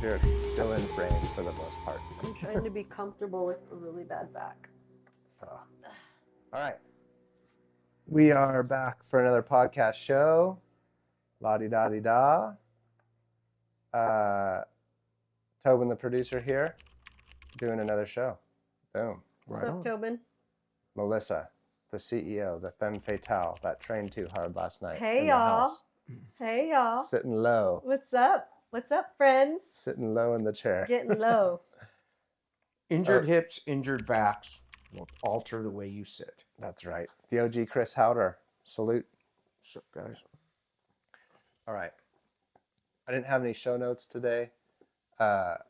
You're still in frame for the most part. I'm trying to be comfortable with a really bad back. All right. We are back for another podcast show. La-di-da-di-da. Tobin, the producer here, doing another show. Boom. What's up, Tobin? Melissa, the CEO, the femme fatale that trained too hard last night. Hey, in y'all. The house. Hey, y'all. Sitting low. What's up? What's up, friends? Sitting low in the chair. Getting low. Injured hips, injured backs will alter the way you sit. That's right. The OG Chris Haueter. Salute. What's up, guys? All right. I didn't have any show notes today, but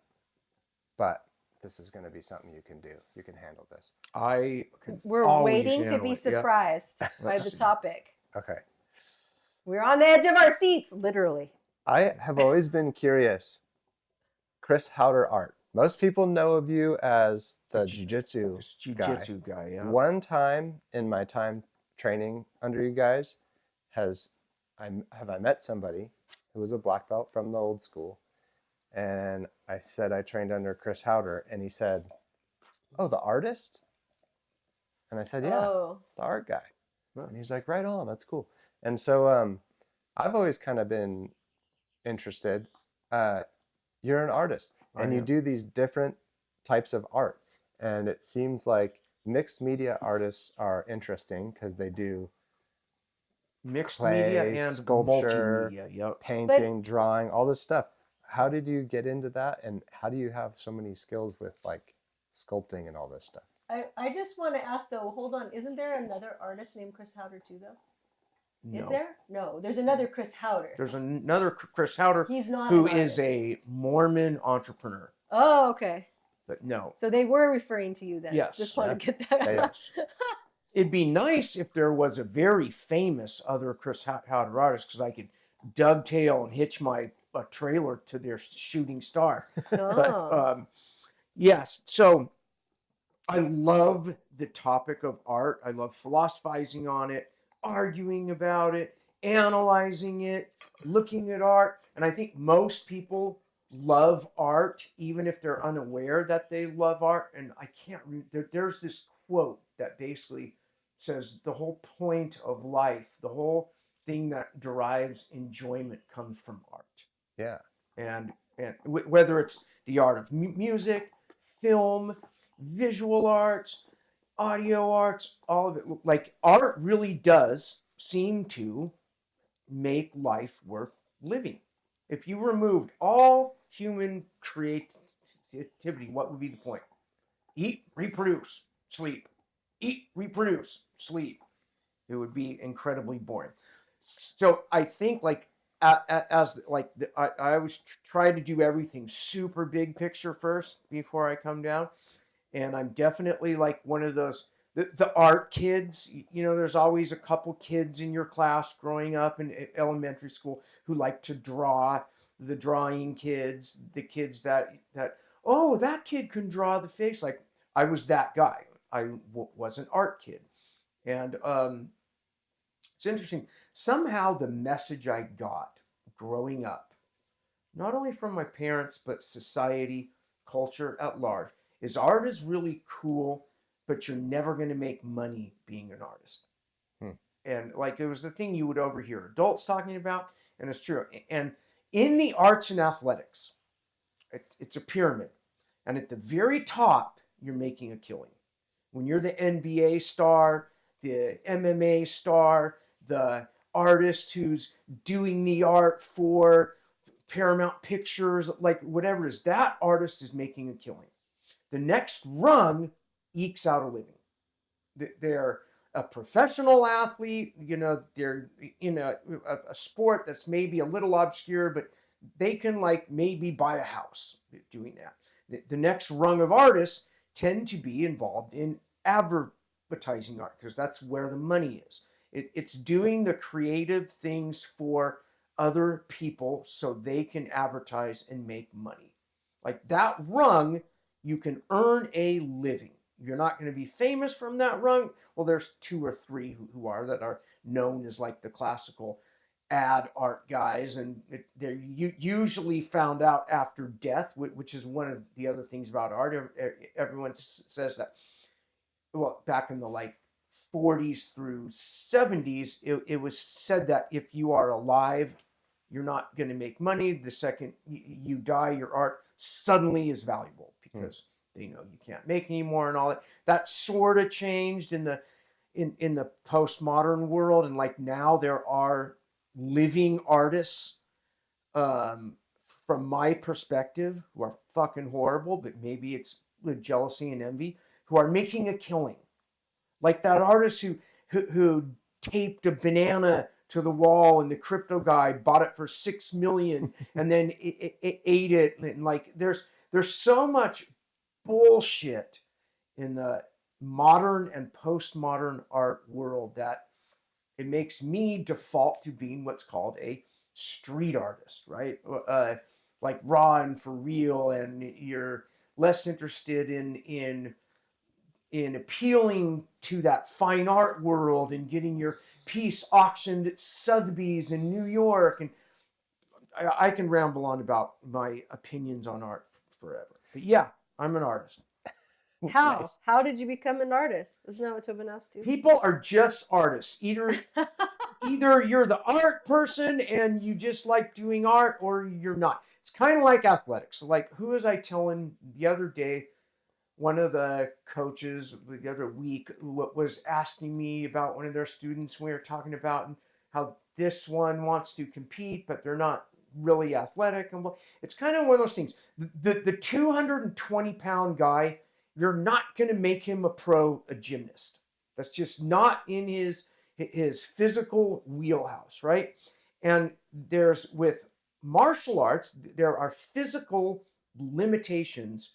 this is going to be something you can do. You can handle this. I can We're always waiting to handle be it. surprised by Let's the see. topic. Okay. We're on the edge of our seats, literally. I have always been curious. Chris Haueter Art. Most people know of you as the jiu-jitsu This jiu-jitsu guy, yeah. One time in my time training under you guys, have I met somebody who was a black belt from the old school, and I said I trained under Chris Haueter, and he said, "Oh, the artist?" And I said, "Yeah, Oh. the art guy." Huh. And he's like, "Right on, that's cool." And so I've always kind of been interested. You're an artist, and you do these different types of art, and it seems like mixed media artists are interesting because they do Mixed clay, media and sculpture, multimedia. Yep. painting, drawing, all this stuff. How did you get into that, and how do you have so many skills with like sculpting and all this stuff? I just want to ask, though, hold on. Isn't there another artist named Chris Haueter, too, though? No. Is there? No, there's another Chris Haueter. There's another Chris Haueter He's not who an is artist. a Mormon entrepreneur. Oh, okay. But no. So they were referring to you then. Yes. Just want to get that out. Yes. It'd be nice if there was a very famous other Chris Haueter artist, because I could dovetail and hitch my trailer to their shooting star. But Oh. yes, so I love the topic of art. I love philosophizing on it, arguing about it, analyzing it, looking at art. And I think most people love art, even if they're unaware that they love art. And I can't read, there's this quote that basically says the whole point of life, the whole thing that derives enjoyment comes from art. Yeah. And whether it's the art of music, film, visual arts, audio arts, all of it. Like, art really does seem to make life worth living. If you removed all human creativity, what would be the point? Eat, reproduce, sleep. Eat, reproduce, sleep. It would be incredibly boring. So I think, like, I always try to do everything super big picture first before I come down. And I'm definitely like one of those, the art kids. You know, there's always a couple kids in your class growing up in elementary school who like to draw, the drawing kids, the kids that oh, that kid can draw the face. Like, I was that guy. I was an art kid. And it's interesting. Somehow the message I got growing up, not only from my parents, but society, culture at large, is art is really cool, but you're never going to make money being an artist. And like, it was the thing you would overhear adults talking about, and it's true. And in the arts and athletics, it's a pyramid. And at the very top, you're making a killing. When you're the NBA star, the MMA star, the artist who's doing the art for Paramount Pictures, like whatever it is, that artist is making a killing. The next rung ekes out a living. They're a professional athlete, you know, they're in a sport that's maybe a little obscure, but they can like maybe buy a house doing that. The next rung of artists tend to be involved in advertising art, because that's where the money is. It's doing the creative things for other people so they can advertise and make money. Like, that rung, you can earn a living. You're not going to be famous from that rung. Well, there's 2 or 3 who are, that are known as like the classical ad art guys, and they're usually found out after death, which is one of the other things about art. Everyone says that. Well, back in the like 40s through 70s, it was said that if you are alive, you're not going to make money. The second you die, your art suddenly is valuable because they know you can't make anymore and all that. That sort of changed in the postmodern world, and like now there are living artists, from my perspective, who are fucking horrible, but maybe it's with jealousy and envy, who are making a killing. Like that artist who taped a banana to the wall, and the crypto guy bought it for $6 million and then it ate it. And like there's so much bullshit in the modern and postmodern art world that it makes me default to being what's called a street artist, right? Like raw and for real, and you're less interested in appealing to that fine art world and getting your piece auctioned at Sotheby's in New York. And I can ramble on about my opinions on art forever. But yeah, I'm an artist. How? Nice. How did you become an artist? Isn't that what Tobin asked you? People are just artists. Either you're the art person and you just like doing art, or you're not. It's kind of like athletics. Like, who was I telling the other day? One of the coaches the other week was asking me about one of their students. We were talking about how this one wants to compete, but they're not really athletic. And it's kind of one of those things. The 220-pound guy, you're not going to make him a gymnast. That's just not in his physical wheelhouse, right? And with martial arts, there are physical limitations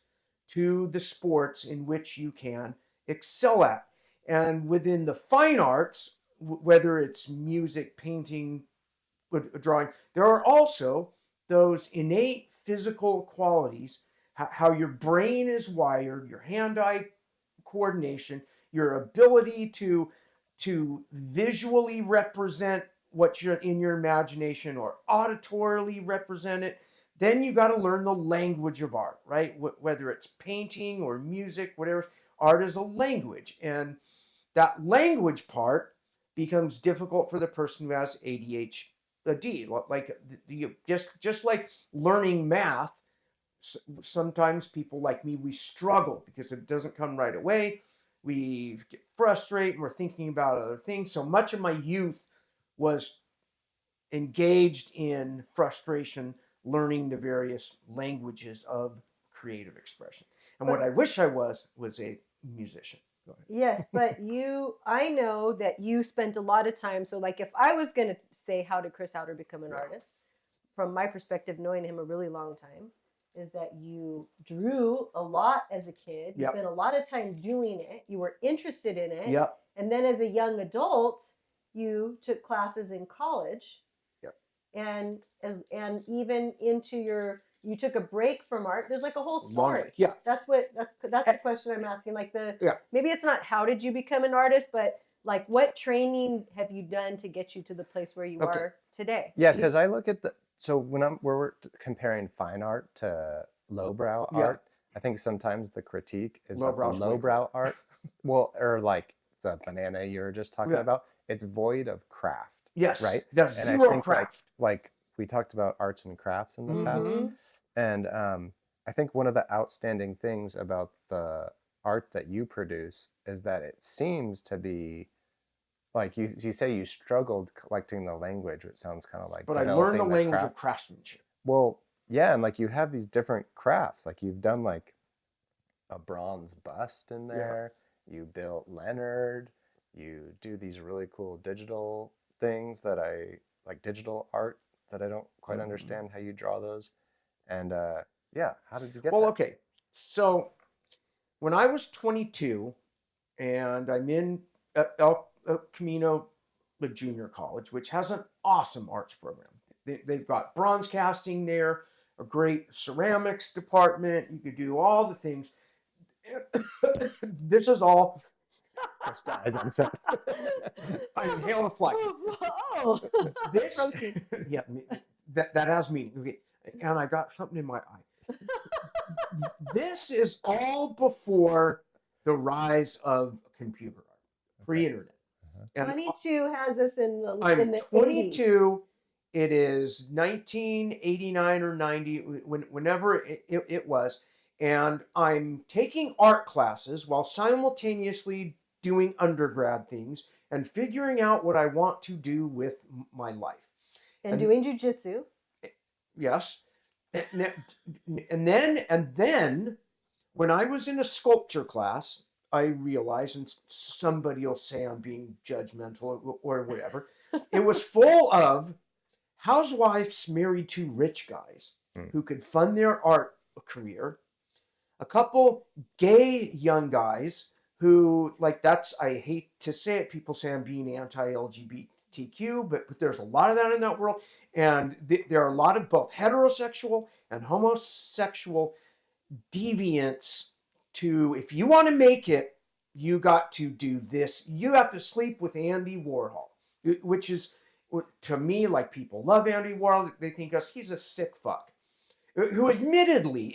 to the sports in which you can excel at. And within the fine arts, whether it's music, painting, drawing, there are also those innate physical qualities, how your brain is wired, your hand-eye coordination, your ability to visually represent what you're in your imagination or auditorily represent it. Then you got to learn the language of art, right? Whether it's painting or music, whatever. Art is a language, and that language part becomes difficult for the person who has ADHD. Like just like learning math, sometimes people like me, we struggle because it doesn't come right away. We get frustrated and we're thinking about other things. So much of my youth was engaged in frustration, learning the various languages of creative expression. And what I wish I was a musician. Go ahead. Yes, but I know that you spent a lot of time. So like if I was going to say, how did Chris Haueter become an artist? From my perspective, knowing him a really long time, is that you drew a lot as a kid. You spent a lot of time doing it. You were interested in it. Yep. And then as a young adult, you took classes in college. And even into you took a break from art. There's like a whole story. Yeah. That's the question I'm asking. Like maybe it's not how did you become an artist, but like what training have you done to get you to the place where you are today? Yeah, because I look at when we're comparing fine art to lowbrow art, I think sometimes the critique is that the lowbrow art, well, or like the banana you were just talking about, it's void of craft. Yes. Right? There's And zero I think craft. like we talked about arts and crafts in the past. And I think one of the outstanding things about the art that you produce is that it seems to be, like you say you struggled collecting the language, which sounds kind of like But I learned the language of craftsmanship. Well, yeah, and like you have these different crafts. Like you've done like a bronze bust in there. You built Leonard. You do these really cool digital things that like digital art that I don't quite understand how you draw those. And how did you get that? Okay. So when I was 22 and I'm in El Camino, the junior college, which has an awesome arts program. They've got bronze casting there, a great ceramics department. You could do all the things. This is all Chris dies on set. I inhale a flag. Oh, This, protein. yeah, that has meaning. Okay, and I got something in my eye. This is all before the rise of computer art, pre-internet. And 22 has us in the I'm the 22. It is 1989 or 90, whenever it was. And I'm taking art classes while simultaneously doing undergrad things and figuring out what I want to do with my life. 80s. And doing jiu-jitsu. Yes. And then when I was in a sculpture class, I realized, and somebody will say I'm being judgmental or whatever, it was full of housewives married to rich guys who could fund their art career, a couple gay young guys who, like, that's, I hate to say it, people say I'm being anti-LGBTQ, but there's a lot of that in that world, and there are a lot of both heterosexual and homosexual deviants to, if you want to make it, you got to do this. You have to sleep with Andy Warhol, which is, to me, like, people love Andy Warhol. They think he's a sick fuck who admittedly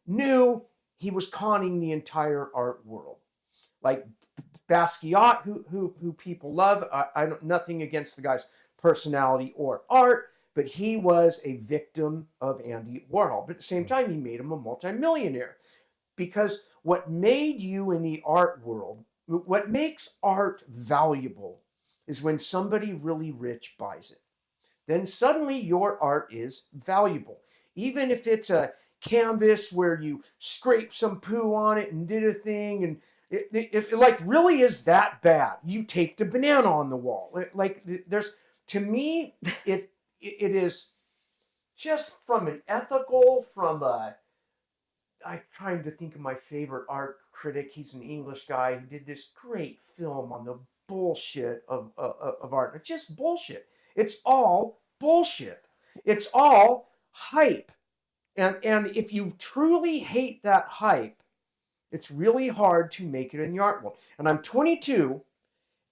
knew he was conning the entire art world. Like Basquiat, who people love. I don't, nothing against the guy's personality or art, but he was a victim of Andy Warhol. But at the same time, he made him a multimillionaire. Because what made you in the art world, what makes art valuable, is when somebody really rich buys it. Then suddenly your art is valuable. Even if it's a canvas where you scrape some poo on it and did a thing, and it like really is that bad. You taped a banana on the wall. Like, there's, to me, it is just from an ethical, from a, I'm trying to think of my favorite art critic. He's an English guy who did this great film on the bullshit of art. It's just bullshit. It's all bullshit. It's all hype. And if you truly hate that hype, it's really hard to make it in the art world. And I'm 22,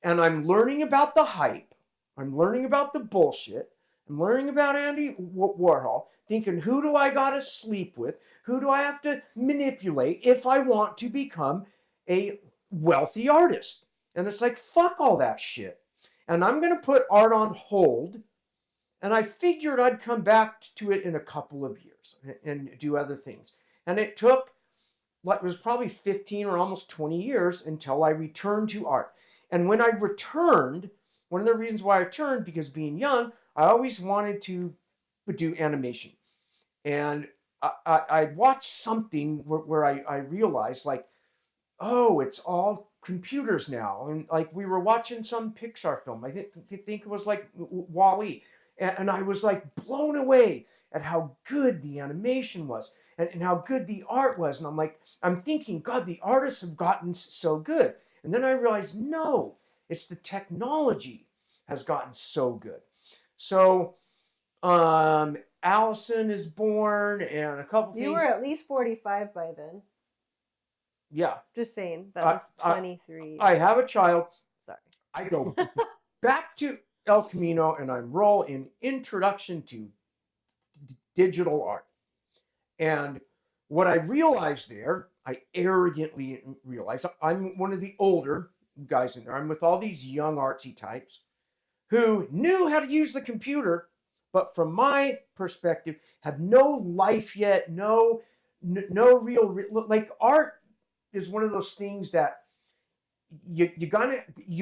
and I'm learning about the hype. I'm learning about the bullshit. I'm learning about Andy Warhol, thinking, who do I gotta sleep with? Who do I have to manipulate if I want to become a wealthy artist? And it's like, fuck all that shit. And I'm gonna put art on hold. And I figured I'd come back to it in a couple of years and do other things. And it took, it was probably 15 or almost 20 years until I returned to art. And when I returned, one of the reasons why I returned, because being young, I always wanted to do animation. And I watched something where I realized, like, oh, it's all computers now. And like, we were watching some Pixar film. I think it was like Wall-E. And I was like blown away at how good the animation was and how good the art was. And I'm thinking, God, the artists have gotten so good. And then I realized, no, it's the technology has gotten so good. So Allison is born, and a couple things. You were at least 45 by then. Yeah. Just saying. That was 23. I have a child. Sorry. I go back to El Camino, and I roll in Introduction to Digital Art. And what I realized there, I arrogantly realized, I'm one of the older guys in there. I'm with all these young artsy types who knew how to use the computer, but from my perspective, had no life yet, no real, like, art is one of those things that you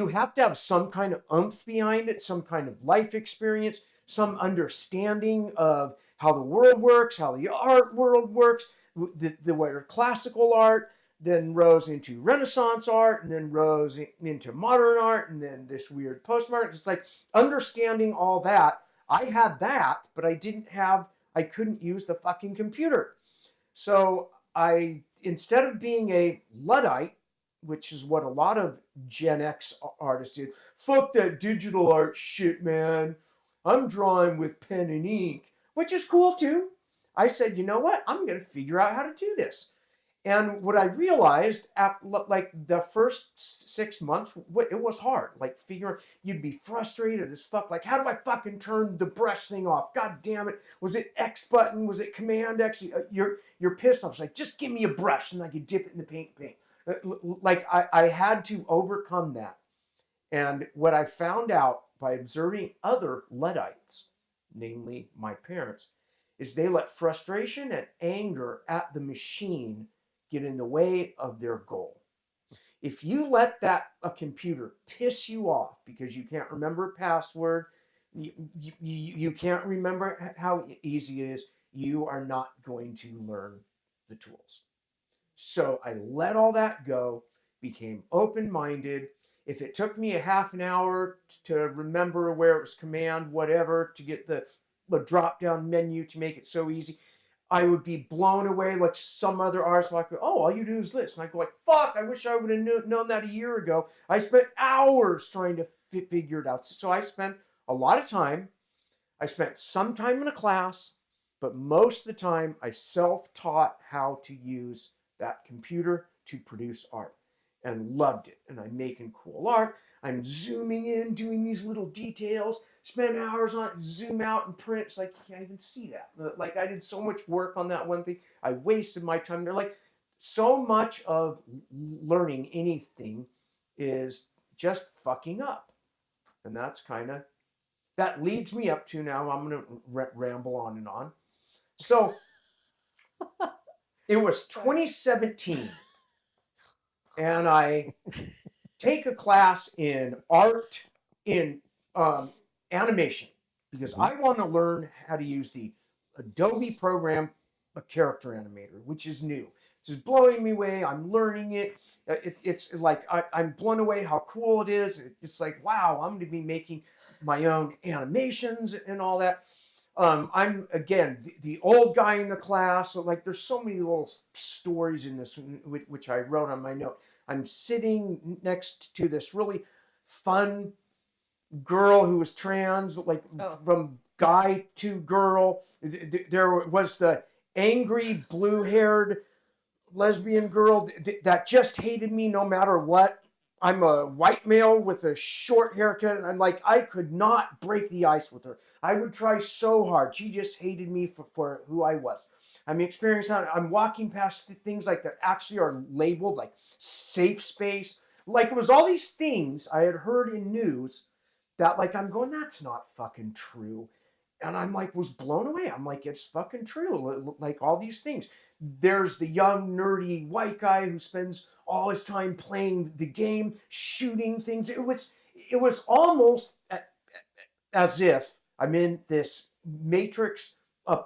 have to have some kind of oomph behind it, some kind of life experience, some understanding of how the world works, how the art world works, the way classical art then rose into Renaissance art, and then rose into modern art, and then this weird postmodern. It's like understanding all that. I had that, but I couldn't use the fucking computer. So instead of being a Luddite, which is what a lot of Gen X artists did, fuck that digital art shit, man. I'm drawing with pen and ink, which is cool too. I said, you know what? I'm going to figure out how to do this. And what I realized after like the first 6 months, it was hard. Like figuring, you'd be frustrated as fuck. Like, how do I fucking turn the brush thing off? God damn it! Was it X button? Was it Command X? You're pissed off. It's like, just give me a brush and I could dip it in the paint. Like I had to overcome that. And what I found out by observing other Luddites, namely my parents, is they let frustration and anger at the machine get in the way of their goal. If you let a computer piss you off because you can't remember a password, you can't remember how easy it is, you are not going to learn the tools. So I let all that go, became open-minded. If it took me a half an hour to remember where it was command, whatever, to get the drop-down menu to make it so easy, I would be blown away. Like some other artists, like, oh, all you do is this. And I go like, fuck, I wish I would have known that a year ago. I spent hours trying to figure it out. So I spent a lot of time. I spent some time in a class, but most of the time I self-taught how to use that computer to produce art and loved it. And I'm making cool art. I'm zooming in, doing these little details, spend hours on it, zoom out and print. It's like, you can't even see that. Like, I did so much work on that one thing. I wasted my time. They're like, so much of learning anything is just fucking up. And that's kind of, that leads me up to now, I'm going to ramble on and on. So it was 2017. And I take a class in art, in animation, because I want to learn how to use the Adobe program, a character animator, which is new. It's just blowing me away. I'm learning it. It's like I'm blown away how cool it is. It's like, wow, I'm going to be making my own animations and all that. I'm, again, the old guy in the class. So, like, there's so many little stories in this, which I wrote on my note. I'm sitting next to this really fun girl who was trans, like from guy to girl. There was the angry blue-haired lesbian girl that just hated me no matter what. I'm a white male with a short haircut, and I'm like, I could not break the ice with her. I would try so hard. She just hated me for who I was. I'm experiencing, I'm walking past things like that actually are labeled like safe space. Like, it was all these things I had heard in news that, like, I'm going, that's not fucking true. And I'm like, was blown away. I'm like, it's fucking true. Like, all these things. There's the young, nerdy white guy who spends all his time playing the game, shooting things. It was almost as if I'm in this Matrix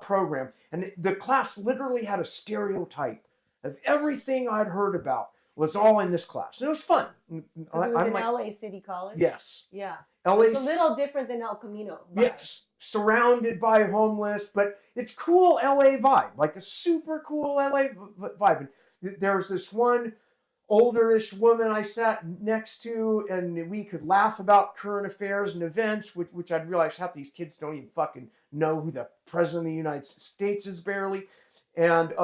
program, and the class literally had a stereotype of everything I'd heard about was all in this class. And it was fun. Because it was in LA City College? Yes. Yeah. LA. It's a little different than El Camino. Yes. Surrounded by homeless, but it's cool LA vibe. Like a super cool LA vibe. And there's this one olderish woman I sat next to, and we could laugh about current affairs and events, which I'd realize half these kids don't even fucking know who the president of the United States is barely. And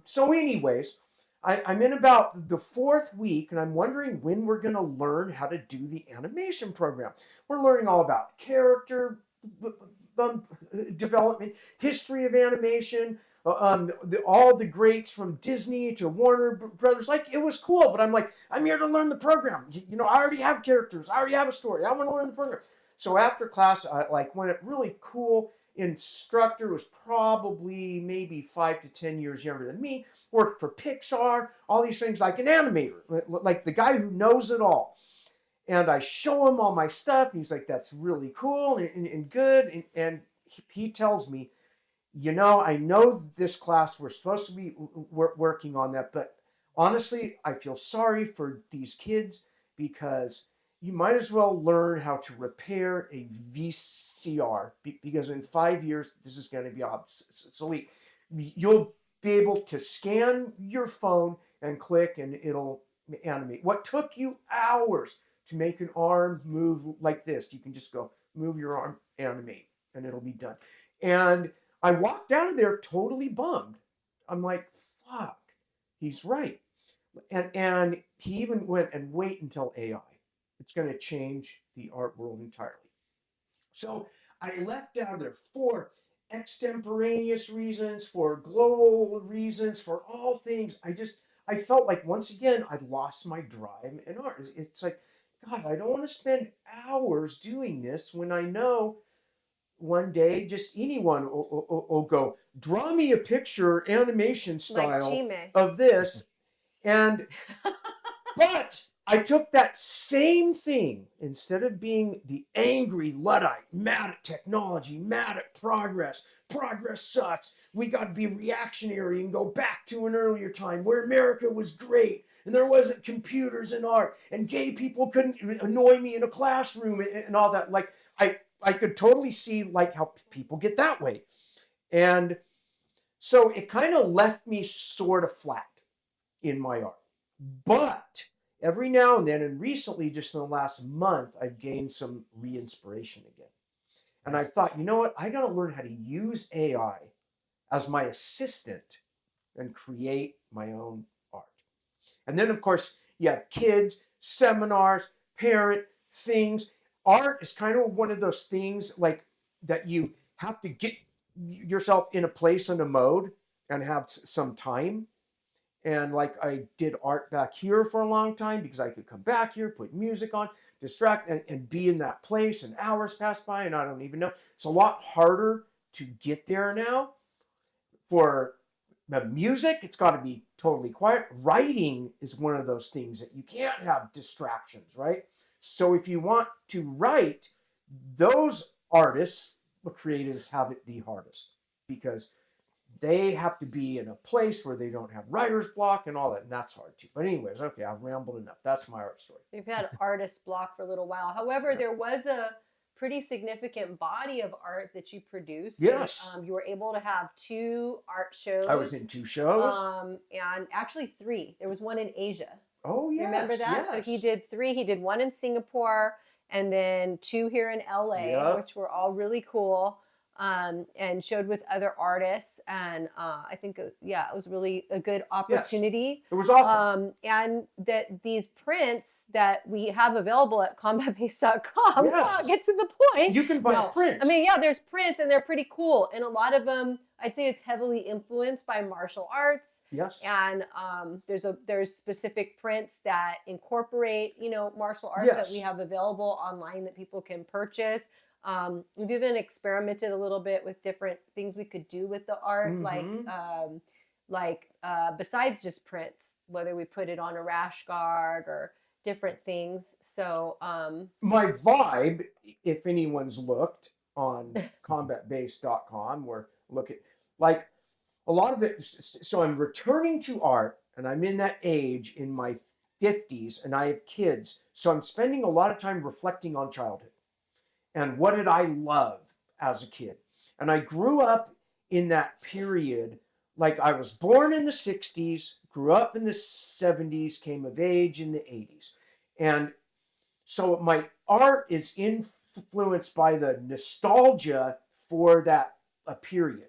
so anyways, I'm in about the fourth week, and I'm wondering when we're going to learn how to do the animation program. We're learning all about character development, history of animation, all the greats from Disney to Warner Brothers. Like, it was cool, but I'm like, I'm here to learn the program. You know, I already have characters. I already have a story. I want to learn the program. So after class, when it really cool instructor was probably maybe 5 to 10 years younger than me, worked for Pixar, all these things, like an animator, like the guy who knows it all. And I show him all my stuff, and he's like, that's really cool and good. And he tells me, you know, I know this class, we're supposed to be working on that, but honestly, I feel sorry for these kids because you might as well learn how to repair a VCR because in 5 years, this is going to be obsolete. You'll be able to scan your phone and click and it'll animate. What took you hours to make an arm move like this, you can just go, move your arm, animate, and it'll be done. And I walked out of there totally bummed. I'm like, fuck. he's right. And he even went and wait until AI. It's going to change the art world entirely. So I left out of there for extemporaneous reasons, for global reasons, for all things. I felt like once again I'd lost my drive in art. It's like, God, I don't want to spend hours doing this when I know one day just anyone will go, draw me a picture animation Like style Chime. of this. And but I took that same thing, instead of being the angry Luddite, mad at technology, mad at progress, progress sucks, we got to be reactionary and go back to an earlier time where America was great and there wasn't computers and art and gay people couldn't annoy me in a classroom and all that. Like I could totally see like how people get that way. And so it kind of left me sort of flat in my art. But every now and then, and recently, just in the last month, I've gained some re-inspiration again. And I thought, you know what? I got to learn how to use AI as my assistant and create my own art. And then, of course, you have kids, seminars, parent things. Art is kind of one of those things like that you have to get yourself in a place and a mode and have some time. And like I did art back here for a long time because I could come back here, put music on, distract, and be in that place, and hours pass by and I don't even know. It's a lot harder to get there now. For the music, it's got to be totally quiet. Writing is one of those things that you can't have distractions, right? So if you want to write, those artists, the creatives, have it the hardest because they have to be in a place where they don't have writer's block and all that, and that's hard too. But anyways, okay, I've rambled enough. That's my art story. We've had artist block for a little while. However, there was a pretty significant body of art that you produced. Yes. And, you were able to have 2 art shows. I was in 2 shows. And actually 3. There was one in Asia. Oh, yes. Remember that? Yes. So he did 3. He did 1 in Singapore and then 2 here in LA, which were all really cool. And showed with other artists, and I think it was really a good opportunity. Yes. It was awesome. And that these prints that we have available at combatbase.com, get to the point. You can buy prints. I mean, there's prints and they're pretty cool, and a lot of them, I'd say it's heavily influenced by martial arts. Yes. And there's specific prints that incorporate martial arts that we have available online that people can purchase. We've even experimented a little bit with different things we could do with the art, like besides just prints, whether we put it on a rash guard or different things. So my vibe, if anyone's looked on combatbase.com or look at like a lot of it. So I'm returning to art, and I'm in that age in my 50s, and I have kids. So I'm spending a lot of time reflecting on childhood. And what did I love as a kid? And I grew up in that period, like I was born in the 60s, grew up in the 70s, came of age in the 80s. And so my art is influenced by the nostalgia for that period.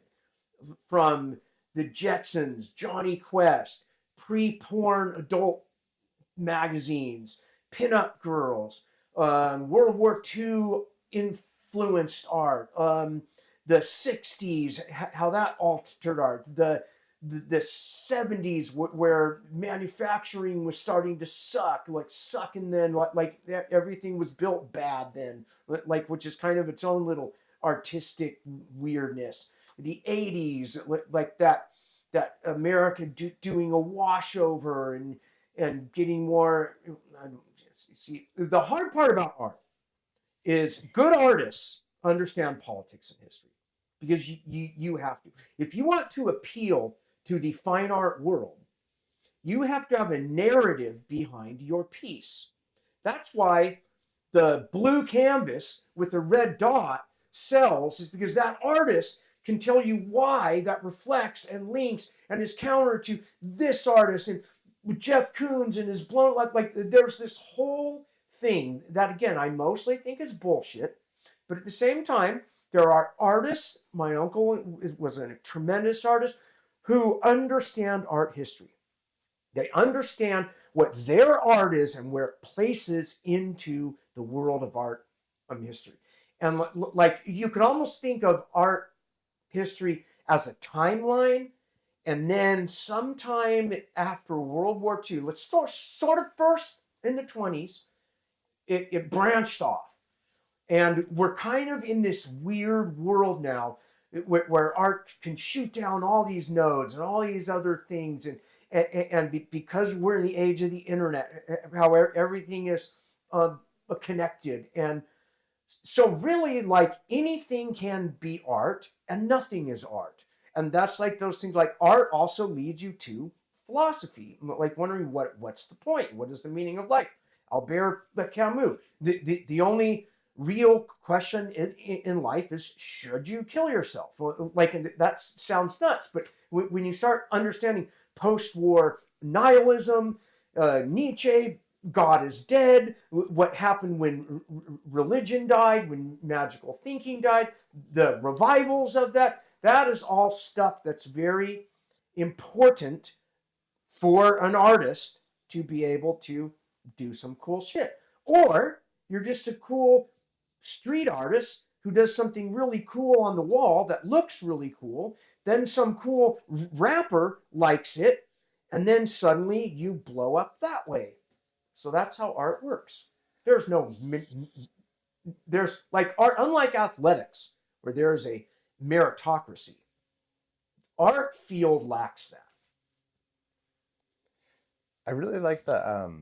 From the Jetsons, Johnny Quest, pre-porn adult magazines, pinup girls, World War II influenced art, the 60s, how that altered art, the 70s where manufacturing was starting to suck, and then like everything was built bad then, which is kind of its own little artistic weirdness. The 80s, like that America doing a washover and getting more. See, the hard part about art is good artists understand politics and history, because you have to. If you want to appeal to the fine art world, you have to have a narrative behind your piece. That's why the blue canvas with the red dot sells, is because that artist can tell you why that reflects and links and is counter to this artist, and with Jeff Koons and his blown, like there's this whole thing that, again, I mostly think is bullshit. But at the same time, there are artists, my uncle was a tremendous artist, who understand art history. They understand what their art is and where it places into the world of art history. And like you could almost think of art history as a timeline. And then sometime after World War II, let's start sort of first in the 20s, it branched off. And we're kind of in this weird world now where art can shoot down all these nodes and all these other things. And because we're in the age of the internet, how everything is connected. And so really, like, anything can be art and nothing is art. And that's like those things, like art also leads you to philosophy, like wondering what's the point? What is the meaning of life? Albert Camus. The only real question in life is, should you kill yourself? Like, that sounds nuts, but when you start understanding post-war nihilism, Nietzsche, God is dead, what happened when religion died, when magical thinking died, the revivals of that is all stuff that's very important for an artist to be able to do some cool shit. Or you're just a cool street artist who does something really cool on the wall that looks really cool, then some cool rapper likes it, and then suddenly you blow up that way. So that's how art works. There's like art, unlike athletics, where there's a meritocracy. Art field lacks that. I really like the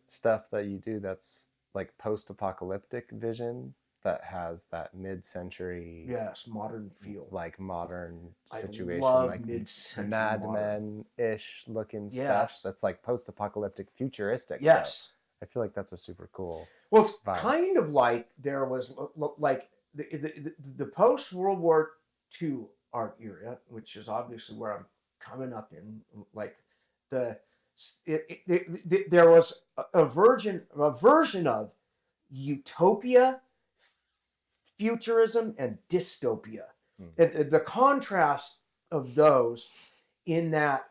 stuff that you do that's like post-apocalyptic vision, that has that mid-century, yes, modern feel, like modern situation, like mid-century Mad Men-ish looking yes. stuff that's like post-apocalyptic futuristic. Yes, though. I feel like that's a super cool. Well, it's vibe. Kind of like there was like the post World War II art era, which is obviously where I'm coming up in. Like there was a version of utopia, futurism, and dystopia. The contrast of those in that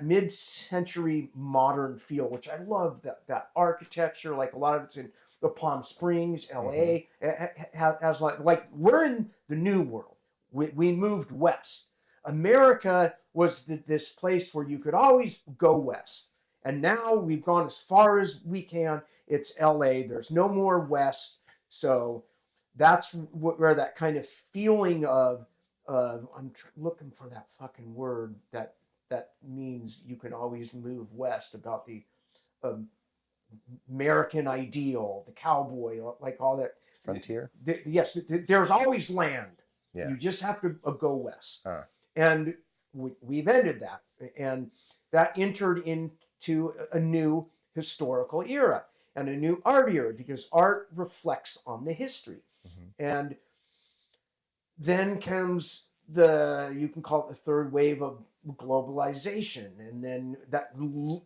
mid-century modern feel, which I love, that architecture, like a lot of it's in the Palm Springs, LA, has like we're in the new world. We moved west. America was this place where you could always go west. And now we've gone as far as we can. It's LA. There's no more west. So that's where that kind of feeling of I'm looking for that fucking word that means you can always move west, about the American ideal, the cowboy, like all that. Frontier? Yes, there's always land. Yeah. You just have to go west. And we've ended that. And that entered into a new historical era and a new art era, because art reflects on the history. And then comes you can call it the third wave of globalization, and then that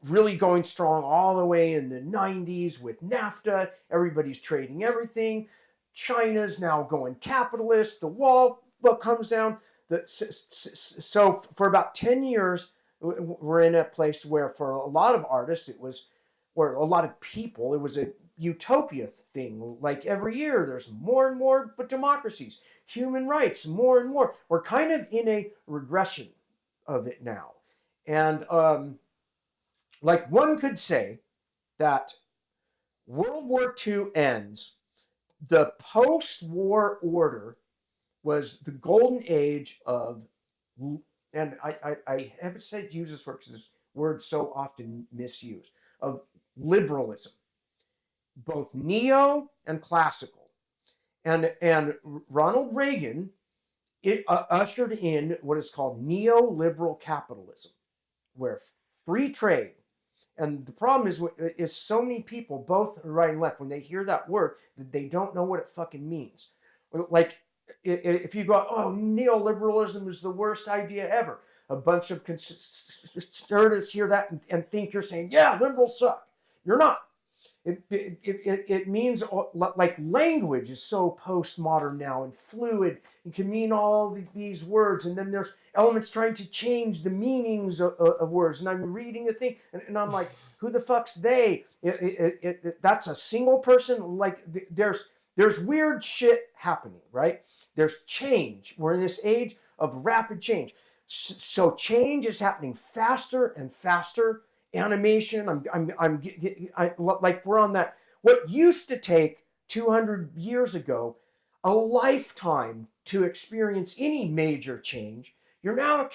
really going strong all the way in the 90s with NAFTA. Everybody's trading everything. China's now going capitalist. The wall comes down. So for about 10 years, we're in a place where for a lot of artists, or a lot of people, it was a utopia thing. Like every year, there's more and more democracies, human rights, more and more. We're kind of in a regression of it now. And like one could say that World War II ends, the post-war order was the golden age of, and I haven't said use this word because this word's so often misused, of liberalism, both neo and classical. And Ronald Reagan ushered in what is called neoliberal capitalism, where free trade. And the problem is so many people, both right and left, when they hear that word, that they don't know what it fucking means. Like, if you go, oh, neoliberalism is the worst idea ever, a bunch of conservatives hear that and think you're saying, yeah, liberals suck. You're not. It means like language is so postmodern now and fluid and can mean all these words, and then there's elements trying to change the meanings of words. And I'm reading a thing, and I'm like, who the fuck's they? That's a single person. Like there's weird shit happening, right? There's change. We're in this age of rapid change. So change is happening faster and faster. Animation, I like we're on that. What used to take 200 years ago a lifetime to experience any major change, you're now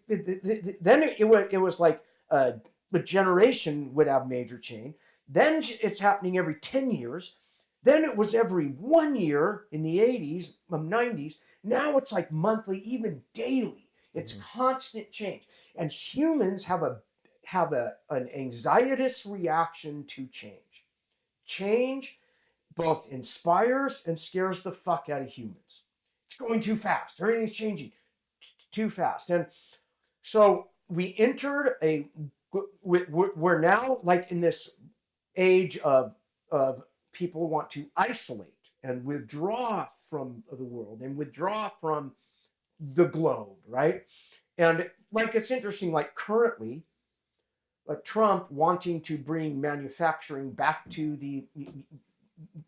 then it was like a generation would have major change. Then it's happening every 10 years. Then it was every 1 year in the 80s, 90s. Now it's like monthly, even daily. It's constant change, and humans have an anxietous reaction to change. Change both inspires and scares the fuck out of humans. It's going too fast. Everything's changing too fast. And so we entered we're now like in this age of people want to isolate and withdraw from the world and withdraw from the globe, right? And like it's interesting, like currently, Trump wanting to bring manufacturing back to the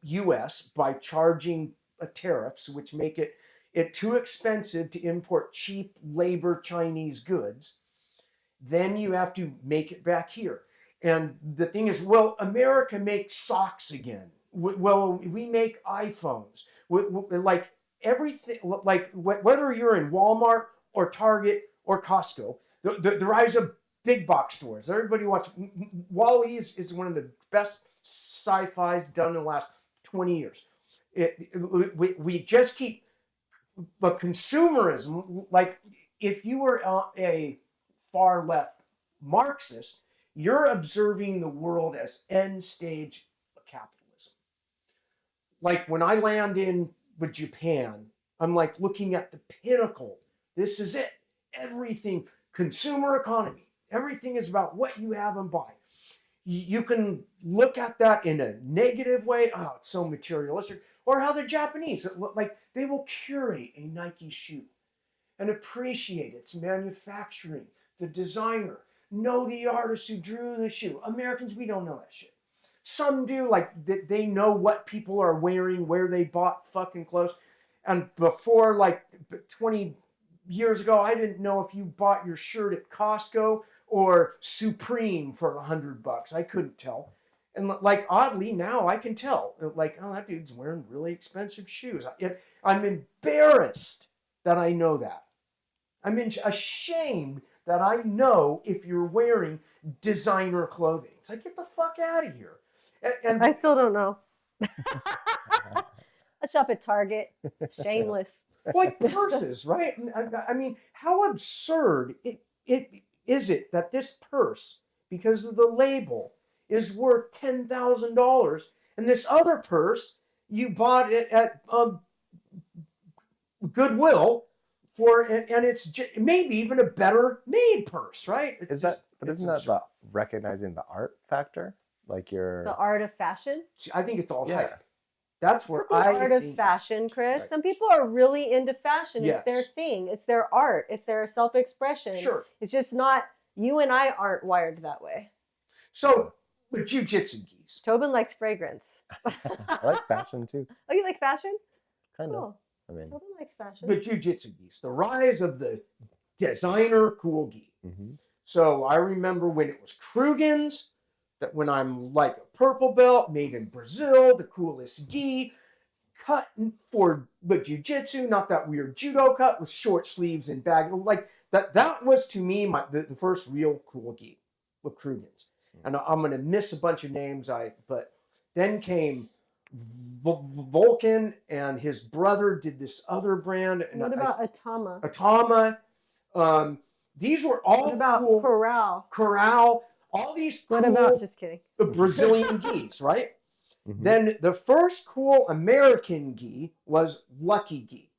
U.S. by charging tariffs, which make it too expensive to import cheap labor Chinese goods. Then you have to make it back here. And the thing is, well, America makes socks again. Well, we make iPhones. Like everything, like whether you're in Walmart or Target or Costco, the rise of big box stores. Everybody wants. Wall-E is one of the best sci-fis done in the last 20 years. We just keep, but consumerism, like if you were a far left Marxist, you're observing the world as end stage capitalism. Like when I land in with Japan, I'm like looking at the pinnacle. This is it. Everything, consumer economy. Everything is about what you have and buy. You can look at that in a negative way. Oh, it's so materialistic. Or how the Japanese, like they will curate a Nike shoe and appreciate its manufacturing, the designer, know the artist who drew the shoe. Americans, we don't know that shit. Some do, like they know what people are wearing, where they bought fucking clothes. And before, like 20 years ago, I didn't know if you bought your shirt at Costco or Supreme for $100. I couldn't tell. And like oddly now I can tell. Like, oh, that dude's wearing really expensive shoes. I'm embarrassed that I know that. I'm ashamed that I know if you're wearing designer clothing. It's like, get the fuck out of here. And I still don't know. I shop at Target. Shameless. like purses, right? I mean, how absurd is it that this purse, because of the label, is worth $10,000, and this other purse you bought it at Goodwill for, and it's maybe even a better made purse, right? Isn't that the recognizing the art factor? Like the art of fashion? See, I think it's all hype. That's where the art of fashion, Chris. Right. Some people are really into fashion. Yes. It's their thing. It's their art. It's their self-expression. Sure. It's just not, you and I aren't wired that way. So, with jiu-jitsu geese. Tobin likes fragrance. I like fashion too. Oh, you like fashion? Kind cool. of. I mean, Tobin likes fashion. With jiu-jitsu geese, the rise of the designer cool gi. Mm-hmm. So I remember when it was Krugens, that when I'm like a purple belt, made in Brazil, the coolest gi, cut for the jiu-jitsu, not that weird judo cut with short sleeves and bag. Like that was to me the first real cool gi with Krugens. And I'm going to miss a bunch of names, but then came Vulcan, and his brother did this other brand. And what about Atama? Atama. These were all what about cool. Corral. All these cool. What about, just kidding. Brazilian gis, right? Mm-hmm. Then the first cool American gi was Lucky Gi.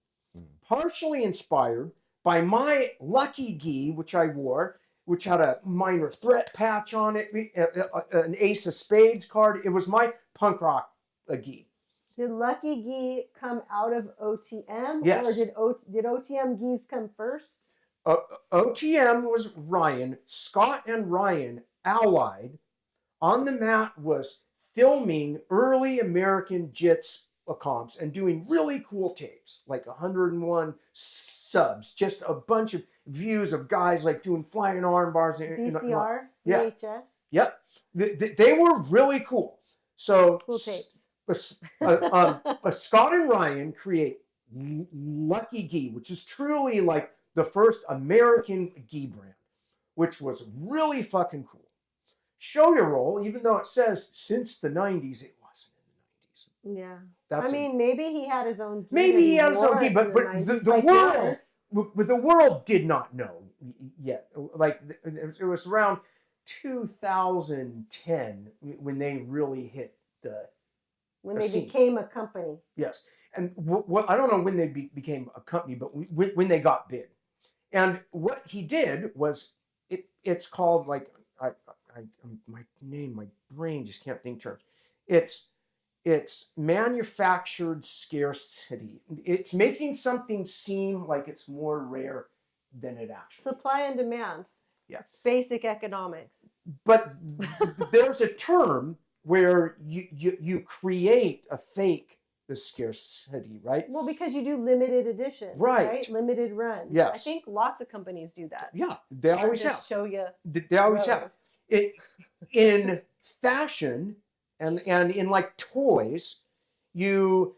Partially inspired by my Lucky Gi, which I wore which had a minor threat patch on it, an ace of spades card. It was my punk rock gi. Did Lucky Gi come out of OTM? Yes. Or did OTM gis come first? OTM was Ryan. Scott and Ryan allied. On the mat was filming early American jits comps and doing really cool tapes, like 101 subs, just a bunch of views of guys like doing flying arm bars. VCRs, yeah. VHS. Yep. They were really cool. So Cool tapes. Scott and Ryan create Lucky Gi, which is truly like the first American gi brand, which was really fucking cool. Show Your Roll, even though it says since the 90s, it wasn't in the 90s. Yeah. That's maybe he had his own gi. maybe he had his own gi, but the world did not know yet. Like it was around 2010 when they really hit when they scene. Became a company. Yes, and I don't know when they became a company, but when they got big, and what he did was it's called like my brain just can't think terms. It's manufactured scarcity. It's making something seem like it's more rare than it actually Supply and demand. Yes. It's basic economics. But there's a term where you create a fake scarcity, right? Well, because you do limited edition, right? Limited runs. Yes. I think lots of companies do that. Yeah, they always have. Show you. They always have. It in fashion and in like toys, you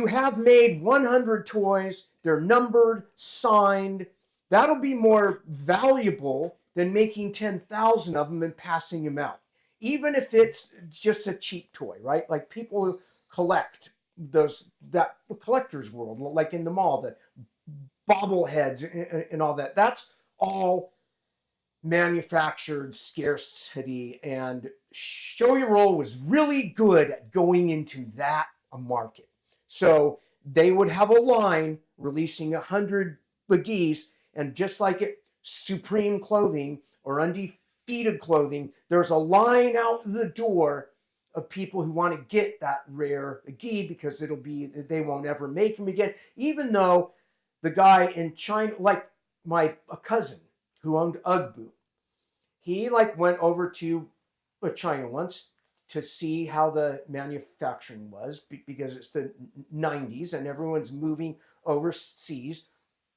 have made 100 toys. They're numbered, signed. That'll be more valuable than making 10,000 of them and passing them out. Even if it's just a cheap toy, right? Like people who collect that collector's world, like in the mall, the bobbleheads and all that. That's all manufactured scarcity, and Show Your Roll was really good at going into that market. So they would have a line releasing 100 gis, and just like it, Supreme clothing or Undefeated clothing, there's a line out the door of people who want to get that rare gi because they won't ever make them again. Even though the guy in China, like a cousin who owned Ugg Boot, he went over to China once to see how the manufacturing was because it's the 90s and everyone's moving overseas.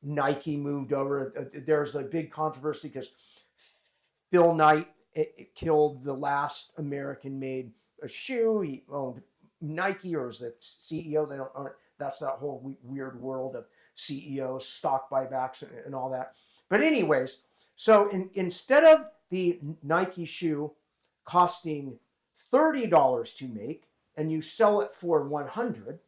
Nike moved over. There's a big controversy because Phil Knight it killed the last American-made shoe. He owned Nike, or was the CEO. They don't own it. That's that whole weird world of CEOs, stock buybacks, and all that. But anyways, so instead of the Nike shoe costing $30 to make, and you sell it for $100,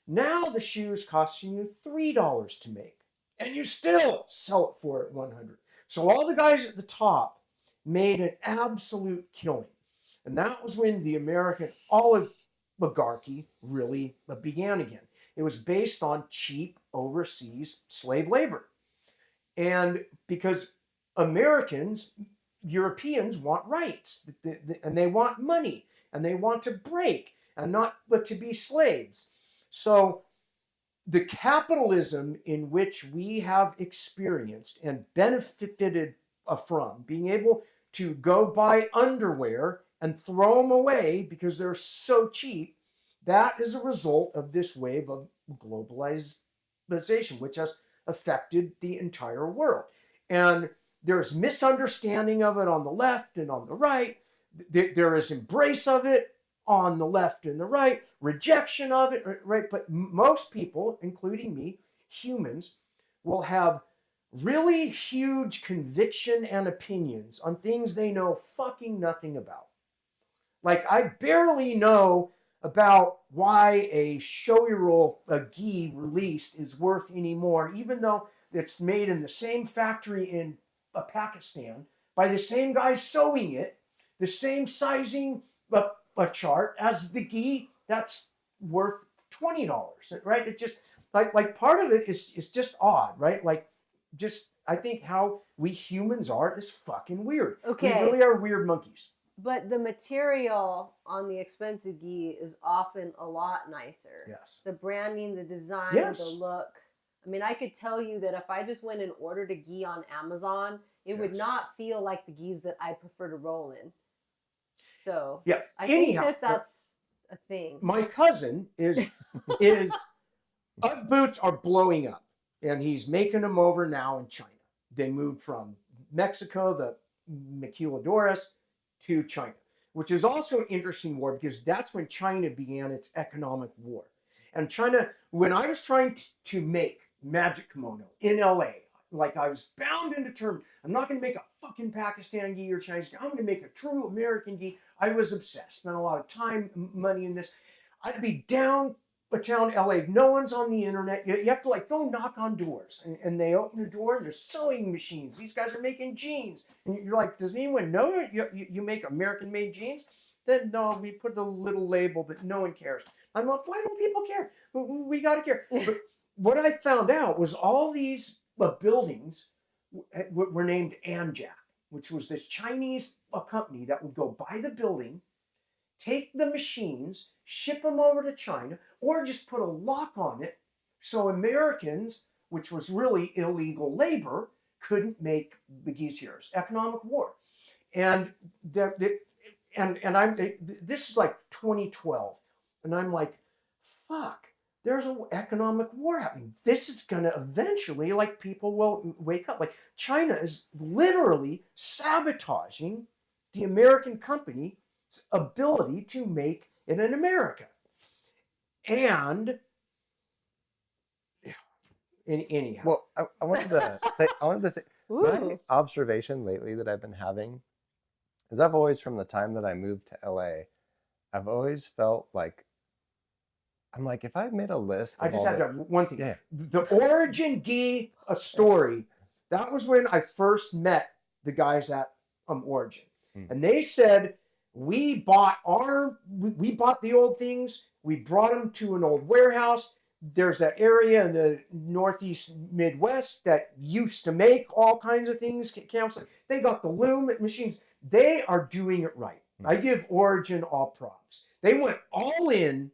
now the shoe's costing you $3 to make, and you still sell it for $100. So all the guys at the top made an absolute killing. And that was when the American oligarchy really began again. It was based on cheap overseas slave labor. And because Europeans want rights, and they want money, and they want to break, and not but to be slaves. So the capitalism in which we have experienced and benefited from, being able to go buy underwear and throw them away because they're so cheap, that is a result of this wave of globalization, which has affected the entire world. And there's misunderstanding of it on the left and on the right. There is embrace of it on the left and the right, rejection of it, right? But most people, including me, humans, will have really huge conviction and opinions on things they know fucking nothing about. Like, I barely know about why a Show Your Roll gi released is worth any more, even though it's made in the same factory in Pakistan by the same guy sewing it, the same sizing a chart as the gi that's worth $20, right? It just like part of it is just odd, right? Like just, I think how we humans are is fucking weird. Okay. We really are weird monkeys. But the material on the expensive gi is often a lot nicer. Yes. The branding, the design, Yes. the look. I mean, I could tell you that if I just went and ordered a gi on Amazon, it would Yes. not feel like the gis that I prefer to roll in. So Yeah. I Anyhow, think that that's a thing. my cousin is Ugg boots are blowing up, and he's making them over now in China. They moved from Mexico, the maquiladoras, to China, which is also an interesting war because that's when China began its economic war. And China, when I was trying to make magic kimono in LA, like I was bound and determined, I'm not going to make a fucking Pakistan gi or Chinese gi. I'm going to make a true American gi. I was obsessed, spent a lot of time, money in this. I'd be down a town, LA. No one's on the internet. You have to like go knock on doors, and they open the door and there's sewing machines. These guys are making jeans, and you're like, does anyone know you make American-made jeans? Then no, we put the little label, but no one cares. I'm like, why don't people care? We gotta care. But what I found out was all these buildings were named Anjak, which was this Chinese company that would go buy the building, take the machines, ship them over to China, or just put a lock on it so Americans, which was really illegal labor, couldn't make the gis here. Economic war. And this is like 2012. And I'm like, fuck, there's an economic war happening. This is going to eventually, like, people will wake up. Like, China is literally sabotaging the American company's ability to make it in America. And anyhow. Well, I wanted to say, Ooh. my observation lately that I've been having is I've always, from the time that I moved to LA, I've always felt like, I'm like, if I made a list of I just all had the, one thing. Yeah. The origin gi story, that was when I first met the guys at Origin. And they said, we bought the old things, we brought them to an old warehouse. There's that area in the Northeast Midwest that used to make all kinds of things. They got the loom machines. They are doing it right. I give Origin all props. They went all in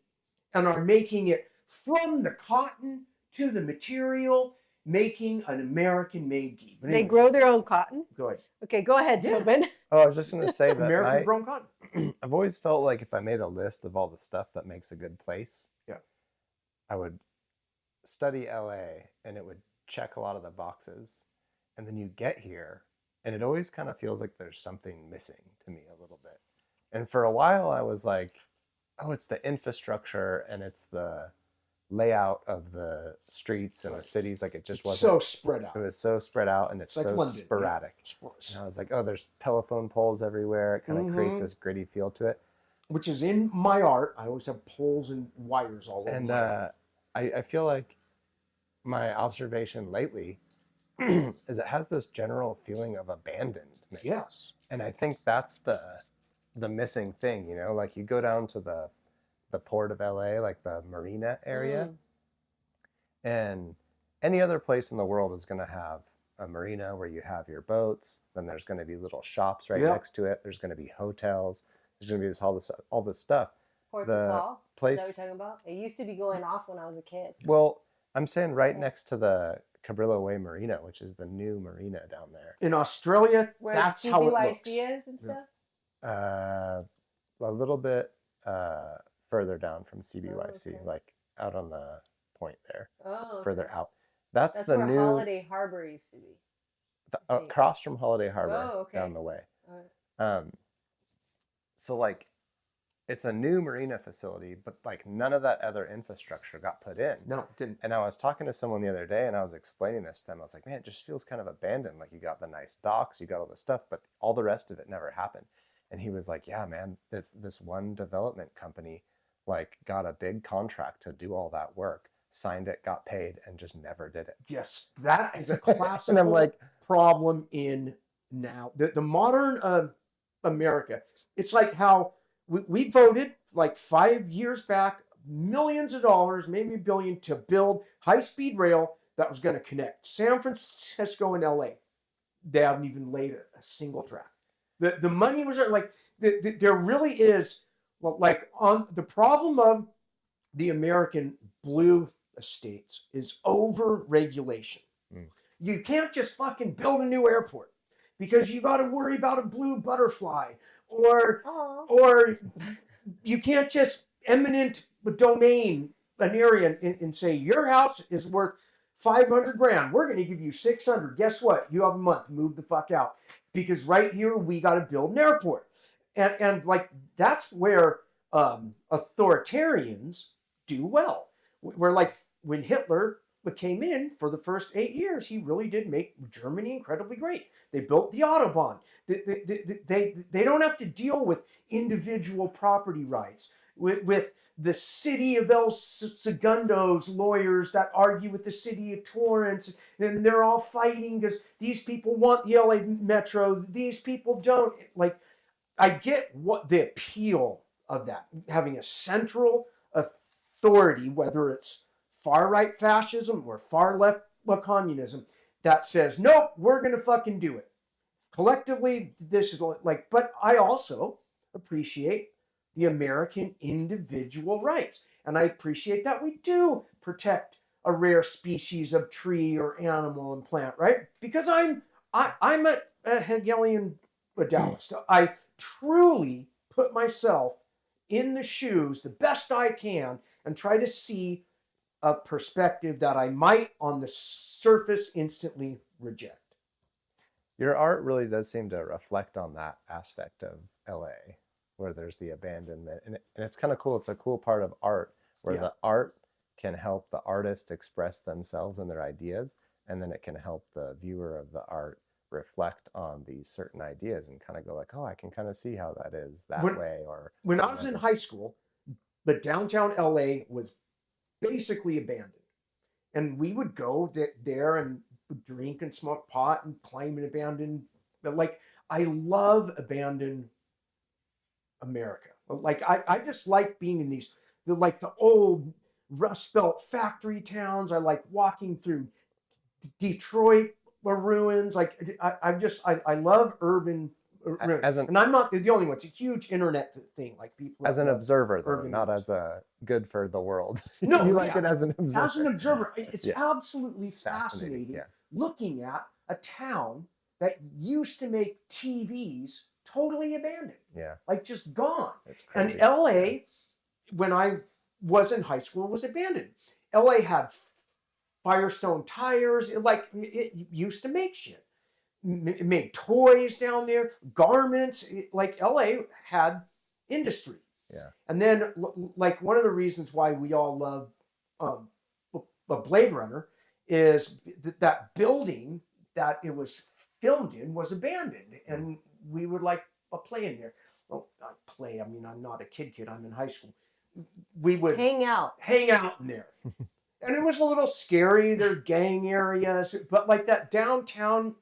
and are making it from the cotton to the material, making an American-made gi. But They anyway, grow their own cotton? go ahead. Okay, go ahead, Yeah. Tobin. Oh, I was just going to say that American-grown cotton. I've always felt like if I made a list of all the stuff that makes a good place, Yeah, I would study LA and it would check a lot of the boxes. And then you get here and it always kind of feels like there's something missing to me a little bit. And for a while I was like, oh, it's the infrastructure and it's the layout of the streets and the cities. Like it just wasn't so spread out. It was so spread out and it's Like so London, yeah. sporadic. And I was like, oh, there's telephone poles everywhere. It kind of creates this gritty feel to it. Which is in my art. I always have poles and wires all over. And my art. I feel like my observation lately is it has this general feeling of abandonment. Yes. And I think that's the missing thing, you know, like you go down to the port of LA, like the marina area, and any other place in the world is going to have a marina where you have your boats. Then there's going to be little shops right next to it. There's going to be hotels. There's going to be all this stuff. Port The of Call? place- Is that what you're talking about? It used to be going off when I was a kid. Well, I'm saying right next to the Cabrillo Way Marina, which is the new marina down there. In Australia, Where that's how it looks. CBYC is and stuff? A little bit further down from CBYC, okay. like out on the point there, Oh, okay. further out. That's the where new Holiday Harbor used to be. across from Holiday Harbor, Oh, okay. down the way. All right. So like, it's a new marina facility, but like none of that other infrastructure got put in. No, it didn't. And I was talking to someone the other day and I was explaining this to them. I was like, man, it just feels kind of abandoned. Like you got the nice docks, you got all this stuff, but all the rest of it never happened. And he was like, yeah, man, this one development company like got a big contract to do all that work, signed it, got paid, and just never did it. Yes, that is a classic And I'm like, problem in now. The modern America, it's like how we voted like 5 years back, millions of dollars, maybe $1 billion, to build high-speed rail that was going to connect San Francisco and LA. They haven't even laid a single track. The money was like, there really is, like, on the problem of the American blue estates is over-regulation. You can't just fucking build a new airport because you got to worry about a blue butterfly, or you can't just eminent domain an area and say your house is worth 500 grand. We're going to give you 600. Guess what? You have a month. Move the fuck out, because right here we got to build an airport, and like that's where authoritarians do well. Where, like, when Hitler came in for the first 8 years, he really did make Germany incredibly great. They built the Autobahn. They don't have to deal with individual property rights, with the city of El Segundo's lawyers that argue with the city of Torrance, and they're all fighting because these people want the LA Metro, these people don't. Like, I get what the appeal of that, having a central authority, whether it's far-right fascism or far-left communism, that says, nope, we're going to fucking do it. Collectively, this is like, but I also appreciate the American individual rights. And I appreciate that we do protect a rare species of tree or animal and plant, right? Because I'm a Hegelian Taoist. I truly put myself in the shoes the best I can and try to see a perspective that I might on the surface instantly reject. Your art really does seem to reflect on that aspect of LA, where there's the abandonment. And it's kind of cool. It's a cool part of art where the art can help the artist express themselves and their ideas. And then it can help the viewer of the art reflect on these certain ideas and kind of go like, oh, I can kind of see how that is that way. Or when I was in high school, the downtown LA was basically abandoned. And we would go there and drink and smoke pot and climb an abandoned, but like, I love abandoned America. Like, I just like being in these, the old Rust Belt factory towns. I like walking through Detroit ruins. Like, I love urban ruins. And I'm not the only one. It's a huge internet thing. Like, people as an observer, though, not as a good for the world. No, you like it as an observer. As an observer, it's absolutely fascinating looking at a town that used to make TVs totally abandoned. Yeah. Like, just gone. It's crazy. And LA, when I was in high school, was abandoned. LA had Firestone tires. It used to make shit. It made toys down there, garments. Like, LA had industry. Yeah. And then, like, one of the reasons why we all love a Blade Runner is that building that it was filmed in was abandoned, and we would like play in there. Well, not play. I mean, I'm not a kid. I'm in high school. We would hang out in there, and it was a little scary. There are gang areas, but like that downtown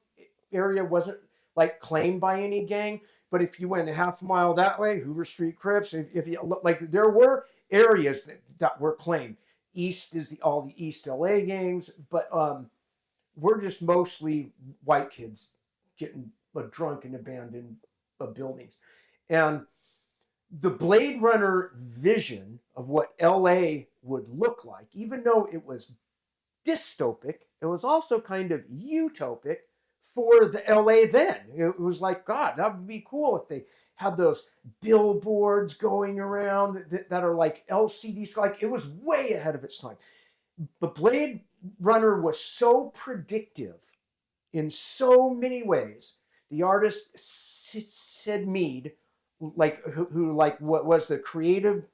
area wasn't like claimed by any gang. But if you went a half mile that way, Hoover Street Crips, if you look, like, there were areas that were claimed. East is all the East LA gangs, but we're just mostly white kids getting drunk in abandoned buildings. And the Blade Runner vision of what LA would look like, even though it was dystopic, it was also kind of utopic for the LA then. It was like, God, that would be cool if they had those billboards going around that are like LCDs. Like, it was way ahead of its time. But Blade Runner was so predictive in so many ways. The artist Sid Mead, like, who like what was the creative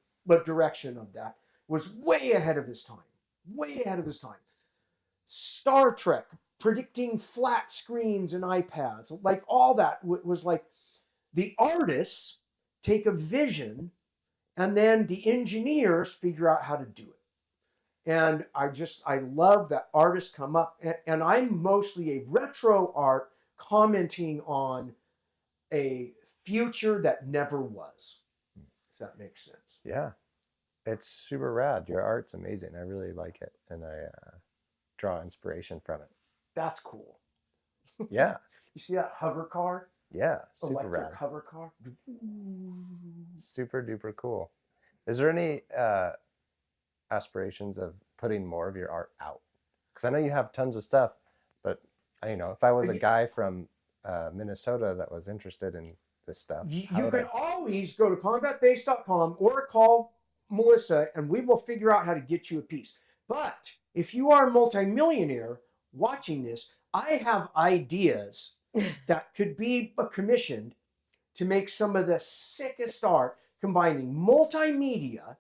direction of that, was way ahead of his time. Way ahead of his time. Star Trek, predicting flat screens and iPads, like, all that was like, the artists take a vision and then the engineers figure out how to do it. And I love that artists come up, and I'm mostly a retro art commenting on a future that never was, if that makes sense. Yeah. It's super rad. Your art's amazing. I really like it. And draw inspiration from it. That's cool. Yeah. You see that hover car? Yeah. Super Electric rad. hover car? Super duper cool. Is there any aspirations of putting more of your art out? Because I know you have tons of stuff, but if I was a guy from Minnesota that was interested in this stuff, You can always go to combatbase.com or call Melissa and we will figure out how to get you a piece. But if you are a multimillionaire watching this, I have ideas that could be commissioned to make some of the sickest art combining multimedia.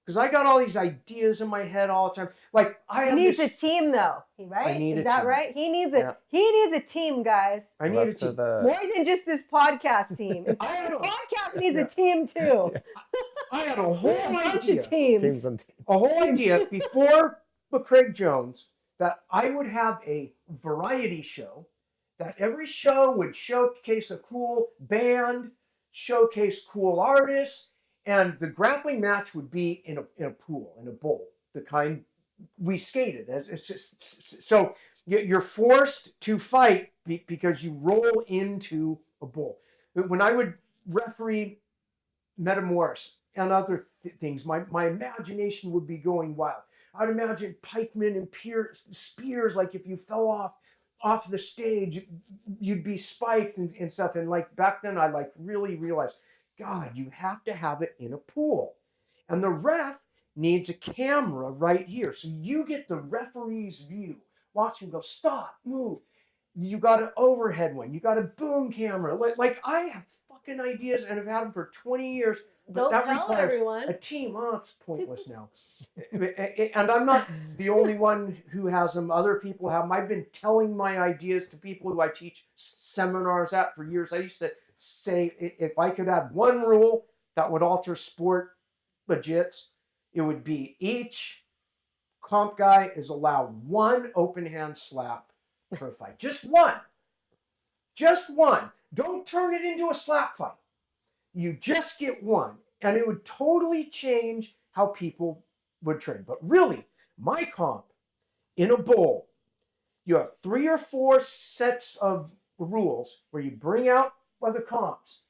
Because I got all these ideas in my head all the time. Like he needs a team, though, right? Is that right? He needs a team, guys. I need a team. More than just this podcast team. The podcast needs a team too. I had a whole bunch of teams. A whole idea before Craig Jones that I would have a variety show, that every show would showcase a cool band, showcase cool artists, and the grappling match would be in a pool, in a bowl, the kind we skated. So you're forced to fight because you roll into a bowl. When I would referee Metamorphs and other things, my imagination would be going wild. I'd imagine pikemen and spears, like if you fell off the stage, you'd be spiked and stuff. And like back then, I like really realized, God, you have to have it in a pool. And the ref needs a camera right here. So you get the referee's view. Watch him go, stop, move. You got an overhead one. You got a boom camera. Like I have fucking ideas and have had them for 20 years. Don't tell everyone. A team. Oh, it's pointless now. And I'm not the only one who has them. Other people have them. I've been telling my ideas to people who I teach seminars at for years. I used to say if I could add one rule that would alter sport legits, it would be each comp guy is allowed one open hand slap for a fight. Just one. Just one. Don't turn it into a slap fight. You just get one. And it would totally change how people would train. But really, my comp in a bowl, you have 3 or 4 sets of rules where you bring out other comps.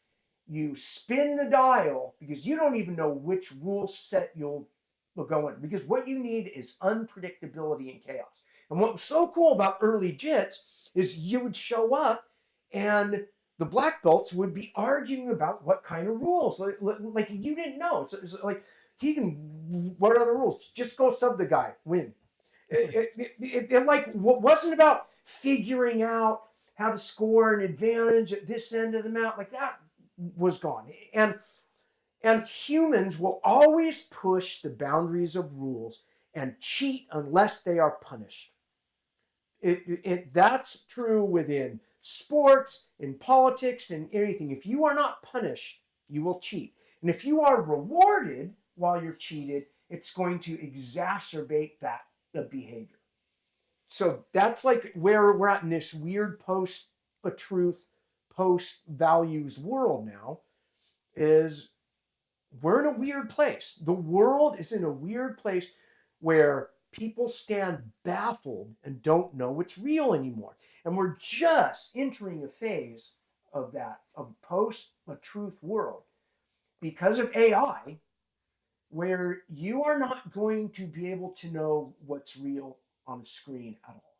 You spin the dial because you don't even know which rule set you'll go in. Because what you need is unpredictability and chaos. And what was so cool about early jits is you would show up and the black belts would be arguing about what kind of rules. Like you didn't know. It's like, what are the rules? Just go sub the guy, win. It like wasn't about figuring out how to score an advantage at this end of the map. Like that was gone. And humans will always push the boundaries of rules and cheat unless they are punished. That's true within sports, in politics, in anything. If you are not punished, you will cheat. And if you are rewarded while you're cheated, it's going to exacerbate the behavior. So that's like where we're at in this weird post-truth, post-values world now, is we're in a weird place. The world is in a weird place where people stand baffled and don't know what's real anymore. And we're just entering a phase of post-truth world because of AI, where you are not going to be able to know what's real on a screen at all.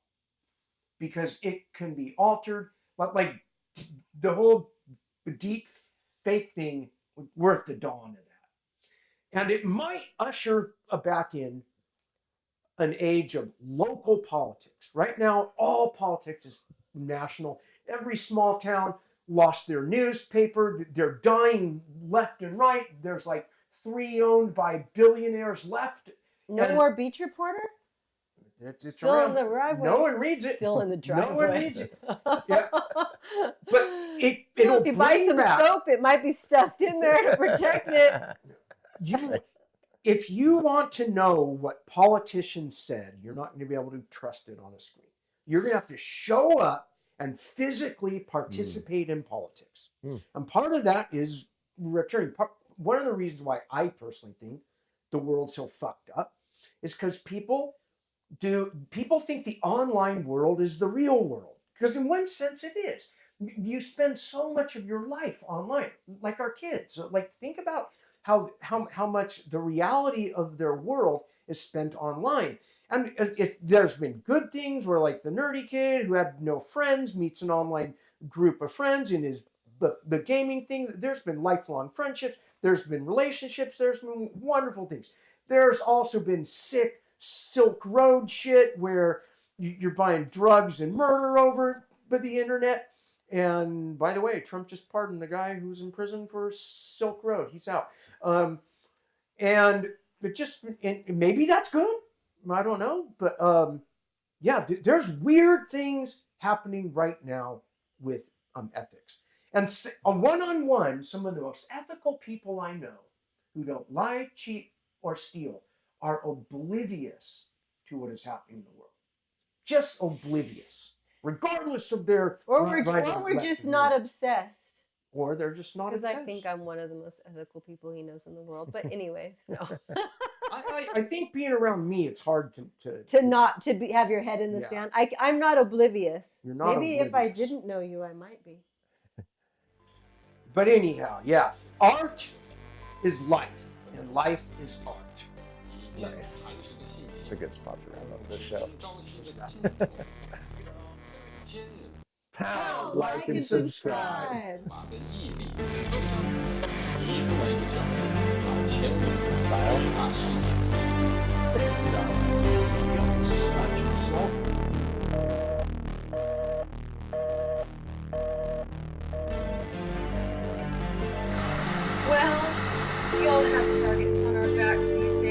Because it can be altered. But like the whole deep fake thing, we're at the dawn of that. And it might usher back in an age of local politics. Right now, all politics is national. Every small town lost their newspaper. They're dying left and right. There's like 3 owned by billionaires left. No more Beach Reporter? It's still around. In the driveway. No one reads it. Still in the driveway. No one reads it. Yeah. But if you buy some soap, it might be stuffed in there to protect it. If you want to know what politicians said, you're not going to be able to trust it on a screen. You're going to have to show up and physically participate in politics. And part of that is returning. One of the reasons why I personally think the world's so fucked up is because people do people think the online world is the real world? Because in one sense it is. You spend so much of your life online, like our kids. Like think about how much the reality of their world is spent online. And there's been good things where like the nerdy kid who had no friends meets an online group of friends in his the gaming thing. There's been lifelong friendships. There's been relationships. There's been wonderful things. There's also been sick Silk Road shit where you're buying drugs and murder over the internet. And by the way, Trump just pardoned the guy who's in prison for Silk Road. He's out. And maybe that's good. I don't know. But yeah, there's weird things happening right now with ethics. And on one-on-one, some of the most ethical people I know who don't lie, cheat, or steal are oblivious to what is happening in the world. Just oblivious. Regardless of their... Or we're just not obsessed. Or they're just not obsessed. Because I think I'm one of the most ethical people he knows in the world. But anyways, no. I think being around me, it's hard to have your head in the sand. I'm not oblivious. You're not Maybe oblivious. If I didn't know you, I might be. But anyhow, yeah. Art is life, and life is art. Nice. It's a good spot to wrap up this show. Pound, like, and subscribe. 以另外一个角度把前人的 style 大师。Well, we all have targets on our backs these days.